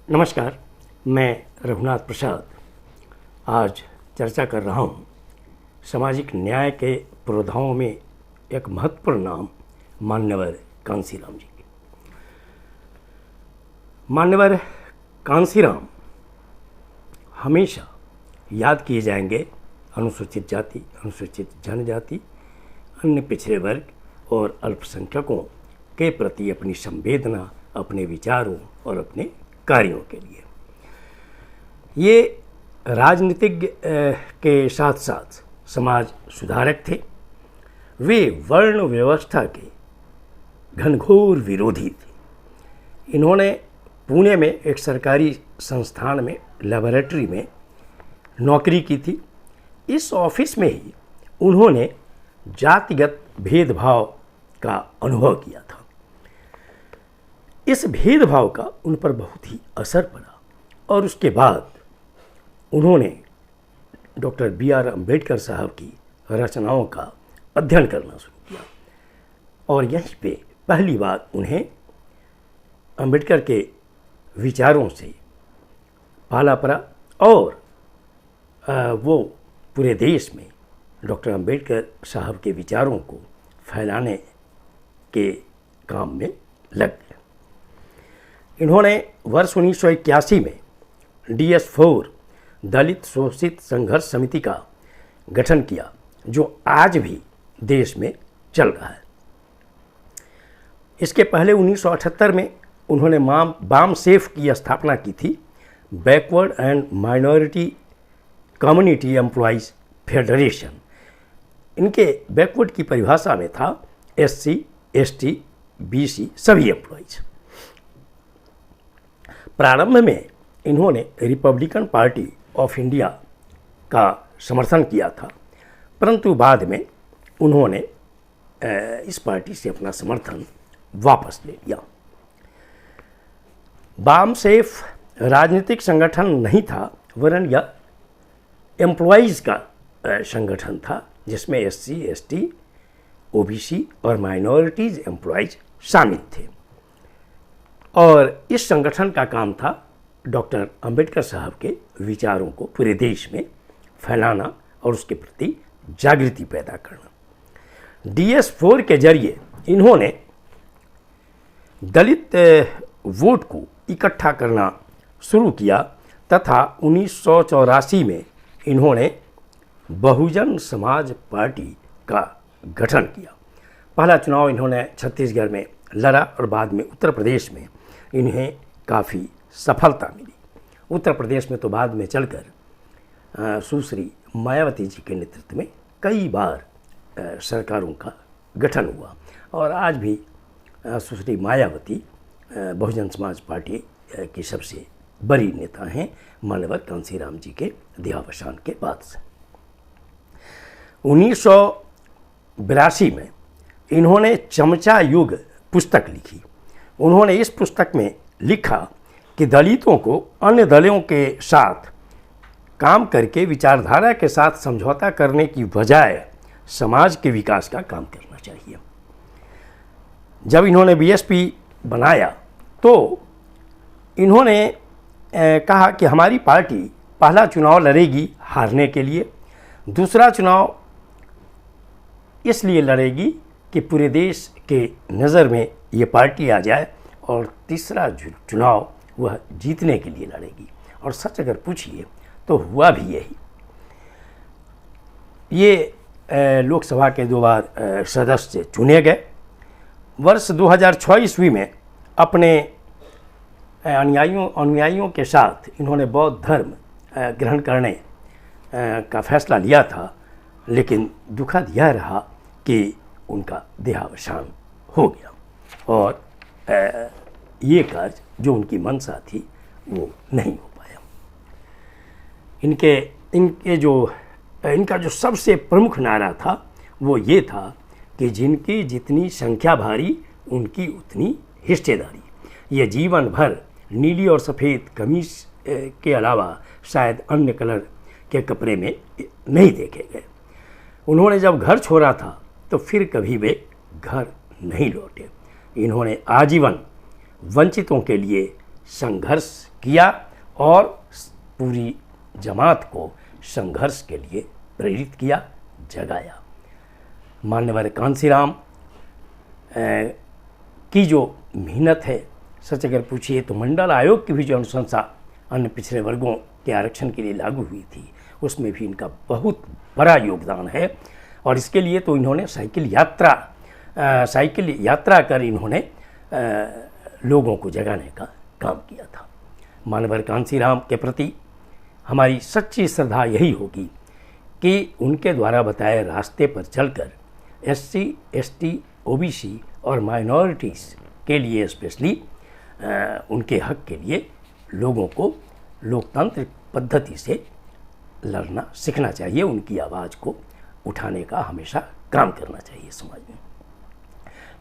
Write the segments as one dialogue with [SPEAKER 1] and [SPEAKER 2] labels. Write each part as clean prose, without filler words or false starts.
[SPEAKER 1] नमस्कार, मैं रघुनाथ प्रसाद आज चर्चा कर रहा हूँ सामाजिक न्याय के पुरोधाओं में एक महत्वपूर्ण नाम मान्यवर कांसीराम जी की। मान्यवर कांसीराम हमेशा याद किए जाएंगे अनुसूचित जाति, अनुसूचित जनजाति, अन्य पिछड़े वर्ग और अल्पसंख्यकों के प्रति अपनी संवेदना, अपने विचारों और अपने कार्यों के लिए। ये राजनीतिज्ञ के साथ साथ समाज सुधारक थे। वे वर्ण व्यवस्था के घनघोर विरोधी थे। इन्होंने पुणे में एक सरकारी संस्थान में लेबोरेटरी में नौकरी की थी। इस ऑफिस में ही उन्होंने जातिगत भेदभाव का अनुभव किया था। इस भेदभाव का उन पर बहुत ही असर पड़ा और उसके बाद उन्होंने डॉक्टर B.R. अम्बेडकर साहब की रचनाओं का अध्ययन करना शुरू किया और यहीं पे पहली बार उन्हें अम्बेडकर के विचारों से पाला पड़ा और वो पूरे देश में डॉक्टर अम्बेडकर साहब के विचारों को फैलाने के काम में लग गए। इन्होंने वर्ष 1981 में DS4 दलित शोषित संघर्ष समिति का गठन किया, जो आज भी देश में चल रहा है। इसके पहले 1978 में उन्होंने बामसेफ की स्थापना की थी, backward and minority community employees federation. इनके बैकवर्ड की परिभाषा में था SC, ST, BC सभी एम्प्लॉइज। प्रारंभ में इन्होंने रिपब्लिकन पार्टी ऑफ इंडिया का समर्थन किया था, परंतु बाद में उन्होंने इस पार्टी से अपना समर्थन वापस ले लिया। बामसेफ राजनीतिक संगठन नहीं था, वरन यह एम्प्लॉइज़ का संगठन था, जिसमें SC, ST, OBC और माइनॉरिटीज़ एम्प्लॉइज शामिल थे। और इस संगठन का काम था डॉक्टर अम्बेडकर साहब के विचारों को पूरे देश में फैलाना और उसके प्रति जागृति पैदा करना। DS4 के जरिए इन्होंने दलित वोट को इकट्ठा करना शुरू किया तथा 1984 में इन्होंने बहुजन समाज पार्टी का गठन किया। पहला चुनाव इन्होंने छत्तीसगढ़ में लड़ा और बाद में उत्तर प्रदेश में इन्हें काफ़ी सफलता मिली। उत्तर प्रदेश में तो बाद में चलकर सुश्री मायावती जी के नेतृत्व में कई बार सरकारों का गठन हुआ और आज भी सुश्री मायावती बहुजन समाज पार्टी की सबसे बड़ी नेता हैं, मान्यवर कांसीराम जी के देहावसान के बाद से। 1982 में इन्होंने चमचा युग पुस्तक लिखी। उन्होंने इस पुस्तक में लिखा कि दलितों को अन्य दलों के साथ काम करके विचारधारा के साथ समझौता करने की बजाय समाज के विकास का काम करना चाहिए। जब इन्होंने BSP बनाया तो इन्होंने कहा कि हमारी पार्टी पहला चुनाव लड़ेगी हारने के लिए, दूसरा चुनाव इसलिए लड़ेगी कि पूरे देश के नज़र में ये पार्टी आ जाए, और तीसरा चुनाव वह जीतने के लिए लड़ेगी। और सच अगर पूछिए तो हुआ भी यही। ये लोकसभा के 2 बार सदस्य चुने गए। वर्ष 2006 ईस्वी में अपने अनुयायियों के साथ इन्होंने बौद्ध धर्म ग्रहण करने का फैसला लिया था, लेकिन दुखद यह रहा कि उनका देहावसान हो गया और ये कार्य जो उनकी मंशा थी वो नहीं हो पाया। इनका जो सबसे प्रमुख नारा था वो ये था कि जिनकी जितनी संख्या भारी उनकी उतनी हिस्सेदारी। ये जीवन भर नीली और सफ़ेद कमीज के अलावा शायद अन्य कलर के कपड़े में नहीं देखे गए। उन्होंने जब घर छोड़ा था तो फिर कभी वे घर नहीं लौटे। इन्होंने आजीवन वंचितों के लिए संघर्ष किया और पूरी जमात को संघर्ष के लिए प्रेरित किया, जगाया। मान्यवर कांसीराम की जो मेहनत है, सच अगर पूछिए तो मंडल आयोग की भी जो अनुशंसा अन्य पिछड़े वर्गों के आरक्षण के लिए लागू हुई थी, उसमें भी इनका बहुत बड़ा योगदान है। और इसके लिए तो इन्होंने साइकिल यात्रा कर इन्होंने लोगों को जगाने का काम किया था। मान्यवर कांसीराम के प्रति हमारी सच्ची श्रद्धा यही होगी कि उनके द्वारा बताए रास्ते पर चलकर SC, ST, OBC और माइनॉरिटीज़ के लिए स्पेशली उनके हक के लिए लोगों को लोकतांत्रिक पद्धति से लड़ना सीखना चाहिए। उनकी आवाज़ को उठाने का हमेशा काम करना चाहिए समाज में।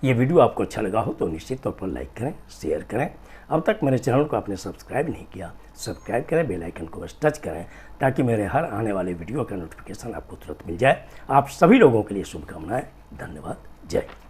[SPEAKER 1] ये वीडियो आपको अच्छा लगा हो तो निश्चित तौर पर लाइक करें, शेयर करें। अब तक मेरे चैनल को आपने सब्सक्राइब नहीं किया, सब्सक्राइब करें, बेल आइकन को बस टच करें ताकि मेरे हर आने वाले वीडियो का नोटिफिकेशन आपको तुरंत मिल जाए। आप सभी लोगों के लिए शुभकामनाएं। धन्यवाद। जय हिंद।